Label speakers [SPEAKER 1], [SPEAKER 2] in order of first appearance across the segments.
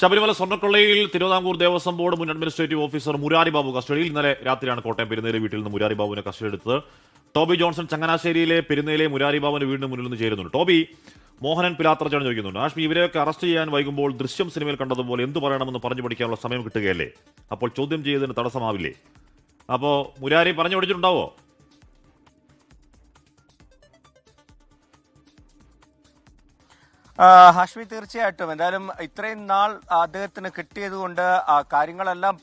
[SPEAKER 1] Sabarimala സ്വർണ്ണക്കൊള്ളയിൽ Thiruvithamkoor Devaswom board മുൻ administrative officer Murari Babu കസ്റ്റഡിയിൽ. ഇന്നലെ രാത്രിയാണ് കോട്ടയം പെരുന്നേലെ വീട്ടിൽ നിന്ന് മുരാരി ബാബുവിനെ കസ്റ്റഡി എടുത്തത്. ടോബി ജോൺസൺ ചങ്ങനാശ്ശേരിയിലെ പെരുന്നേലെ മുരാരി ബാബുവിന്റെ വീടിന് മുന്നിൽ നിന്ന് ചേരുന്നുണ്ട്. ടോബി, മോഹനൻ പിലാത്രച്ചാണ് ചോദിക്കുന്നുണ്ട്, ആഷ്മി ഇവരെയൊക്കെ അറസ്റ്റ് ചെയ്യാൻ വൈകുമ്പോൾ ദൃശ്യം സിനിമയിൽ കണ്ടതുപോലെ എന്ത് പറയണമെന്ന് പറഞ്ഞു പഠിക്കാനുള്ള സമയം കിട്ടുകയല്ലേ? അപ്പോൾ ചോദ്യം ചെയ്തതിന് തടസ്സമാവില്ലേ? അപ്പോൾ മുരാരി പറഞ്ഞു പഠിച്ചിട്ടുണ്ടാവോ?
[SPEAKER 2] ഹാഷ്മി, തീർച്ചയായിട്ടും. എന്തായാലും ഇത്രയും നാൾ അദ്ദേഹത്തിന് കിട്ടിയതുകൊണ്ട് കാര്യങ്ങളെല്ലാം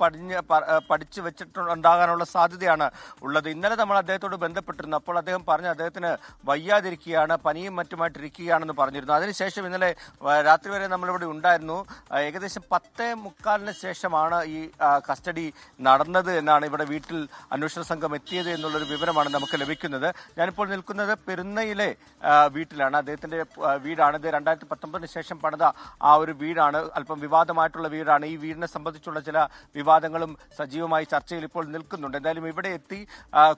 [SPEAKER 2] പഠിച്ചു വെച്ചിട്ടുണ്ടാകാനുള്ള സാധ്യതയാണ് ഉള്ളത്. ഇന്നലെ നമ്മൾ അദ്ദേഹത്തോട് ബന്ധപ്പെട്ടിരുന്നു. അപ്പോൾ അദ്ദേഹം പറഞ്ഞു അദ്ദേഹത്തിന് വയ്യാതിരിക്കുകയാണ്, പനിയും മറ്റുമായിട്ടിരിക്കുകയാണെന്ന് പറഞ്ഞിരുന്നു. അതിനുശേഷം ഇന്നലെ രാത്രി വരെ നമ്മളിവിടെ ഉണ്ടായിരുന്നു. ഏകദേശം 10:45 ശേഷമാണ് ഈ കസ്റ്റഡി നടന്നത് എന്നാണ് ഇവിടെ വീട്ടിൽ അന്വേഷണ സംഘം എത്തിയത് എന്നുള്ളൊരു വിവരമാണ് നമുക്ക് ലഭിക്കുന്നത്. ഞാനിപ്പോൾ നിൽക്കുന്നത് പെരുന്നയിലെ വീട്ടിലാണ്. അദ്ദേഹത്തിന്റെ വീടാണ്. ഇത് 2019 ശേഷം പണിത ആ ഒരു വീടാണ്. അല്പം വിവാദമായിട്ടുള്ള വീടാണ്. ഈ വീടിനെ സംബന്ധിച്ചുള്ള ചില വിവാദങ്ങളും സജീവമായി ചർച്ചയിൽ ഇപ്പോൾ നിൽക്കുന്നുണ്ട്. എന്തായാലും ഇവിടെ എത്തി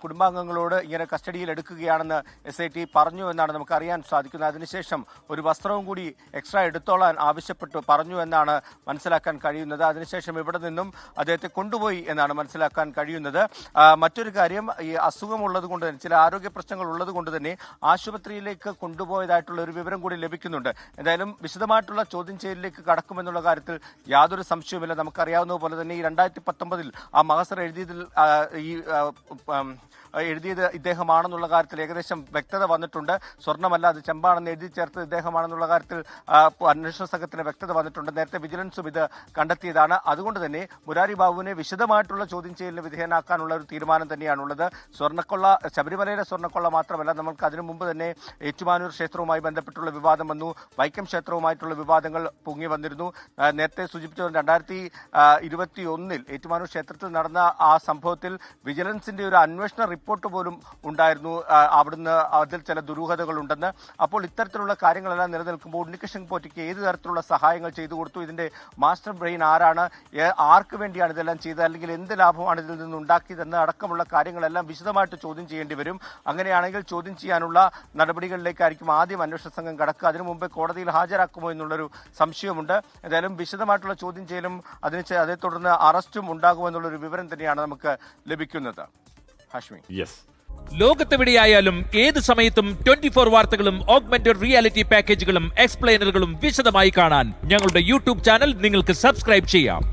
[SPEAKER 2] കുടുംബാംഗങ്ങളോട് ഇങ്ങനെ കസ്റ്റഡിയിൽ എടുക്കുകയാണെന്ന് SIT പറഞ്ഞു എന്നാണ് നമുക്ക് അറിയാൻ സാധിക്കുന്നത്. അതിനുശേഷം ഒരു വസ്ത്രവും കൂടി എക്സ്ട്രാ എടുത്തോളാൻ ആവശ്യപ്പെട്ടു പറഞ്ഞു എന്നാണ് മനസ്സിലാക്കാൻ കഴിയുന്നത്. അതിനുശേഷം ഇവിടെ നിന്നും അദ്ദേഹത്തെ കൊണ്ടുപോയി എന്നാണ് മനസ്സിലാക്കാൻ കഴിയുന്നത്. മറ്റൊരു കാര്യം, ഈ അസുഖമുള്ളത് കൊണ്ട് തന്നെ, ചില ആരോഗ്യ പ്രശ്നങ്ങൾ ഉള്ളത് കൊണ്ട് തന്നെ ആശുപത്രിയിലേക്ക് കൊണ്ടുപോയതായിട്ടുള്ള ഒരു വിവരം കൂടി ലഭിക്കുന്നുണ്ട്. എന്തായാലും വിശദമായിട്ടുള്ള ചോദ്യം ചെയ്യലിലേക്ക് കടക്കുമെന്നുള്ള കാര്യത്തിൽ യാതൊരു സംശയവുമില്ല. നമുക്കറിയാവുന്ന പോലെ തന്നെ ഈ 2019 ആ മഹസർ എഴുതിയത് ഇദ്ദേഹമാണെന്നുള്ള കാര്യത്തിൽ ഏകദേശം വ്യക്തത വന്നിട്ടുണ്ട്. സ്വർണ്ണമല്ല, അത് ചെമ്പാണെന്ന് എഴുതി ചേർത്ത് ഇദ്ദേഹമാണെന്നുള്ള കാര്യത്തിൽ അന്വേഷണ സംഘത്തിന് വ്യക്തത വന്നിട്ടുണ്ട്. നേരത്തെ വിജിലൻസും ഇത് കണ്ടെത്തിയതാണ്. അതുകൊണ്ട് തന്നെ മുരാരി ബാബുവിനെ വിശദമായിട്ടുള്ള ചോദ്യം ചെയ്യലിന് വിധേയനാക്കാനുള്ള ഒരു തീരുമാനം തന്നെയാണുള്ളത്. സ്വർണ്ണക്കൊള്ള, ശബരിമലയിലെ സ്വർണ്ണക്കൊള്ള മാത്രമല്ല, നമുക്ക് അതിനു മുമ്പ് തന്നെ ഏറ്റുമാനൂർ ക്ഷേത്രവുമായി ബന്ധപ്പെട്ടുള്ള വിവാദം വന്നു. വൈക്കം ക്ഷേത്രവുമായിട്ടുള്ള വിവാദങ്ങൾ പൊങ്ങി വന്നിരുന്നു. നേരത്തെ സൂചിപ്പിച്ച 2021 ഏറ്റുമാനൂർ ക്ഷേത്രത്തിൽ നടന്ന ആ സംഭവത്തിൽ വിജിലൻസിന്റെ ഒരു അന്വേഷണ റിപ്പോർട്ട് പോലും ഉണ്ടായിരുന്നു. അവിടുന്ന് അതിൽ ചില ദുരൂഹതകൾ ഉണ്ടെന്ന്. അപ്പോൾ ഇത്തരത്തിലുള്ള കാര്യങ്ങളെല്ലാം നിലനിൽക്കുമ്പോൾ ഉണ്ണികൃഷ്ണൻ പോറ്റിക്ക് ഏത് തരത്തിലുള്ള സഹായങ്ങൾ ചെയ്തു കൊടുത്തു, ഇതിന്റെ മാസ്റ്റർ ബ്രെയിൻ ആരാണ്, ആർക്ക് വേണ്ടിയാണ് ഇതെല്ലാം ചെയ്തത്, അല്ലെങ്കിൽ എന്ത് ലാഭമാണ് ഇതിൽ നിന്ന് ഉണ്ടാക്കിയതെന്ന് അടക്കമുള്ള കാര്യങ്ങളെല്ലാം വിശദമായിട്ട് ചോദ്യം ചെയ്യേണ്ടി വരും. അങ്ങനെയാണെങ്കിൽ ചോദ്യം ചെയ്യാനുള്ള നടപടികളിലേക്കായിരിക്കും ആദ്യം അന്വേഷണ സംഘം കടക്കുക. അതിനു മുമ്പ് കോടതിയിൽ ഹാജരാക്കുമോ എന്നുള്ളൊരു സംശയമുണ്ട്. എന്തായാലും വിശദമായിട്ടുള്ള ചോദ്യം ചെയ്യലും അതേ തുടർന്ന് അറസ്റ്റും ഉണ്ടാകുമെന്നുള്ളൊരു വിവരം തന്നെയാണ് നമുക്ക് ലഭിക്കുന്നത്. ഹാഷ്മി,
[SPEAKER 3] ലോകത്തെവിടെയായാലും ഏത് സമയത്തും 24 വാർത്തകളും ഓഗ്മെന്റഡ് റിയാലിറ്റി പാക്കേജുകളും എക്സ്പ്ലെയിനറുകളും വിശദമായി കാണാൻ ഞങ്ങളുടെ യൂട്യൂബ് ചാനൽ നിങ്ങൾക്ക് സബ്സ്ക്രൈബ് ചെയ്യാം.